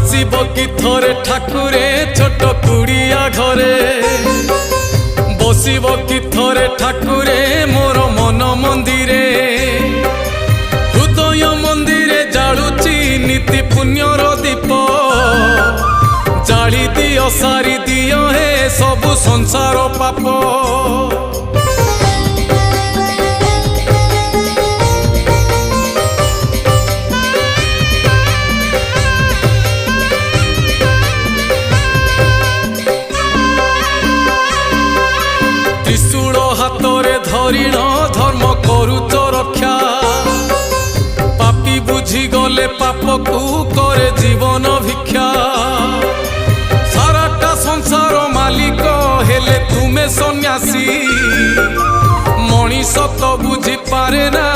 आसीब कि थरे ठाकुरे छोट कुड़िया घरे बसिब कि थरे ठाकुरे मोर मन मंदिरे हृदय मंदिरे जालुची नीति पुण्यर दीप जाली दियो सारी दियो हे सबु संसार पाप त्रिशूल हाथरे धरिण धर्म करुच रक्षा पापी बुझी गले पाप को करे जीवन भिक्षा साराटा संसार मालिक हेले तुमे सन्यासी मनीष तो बुझी पारे ना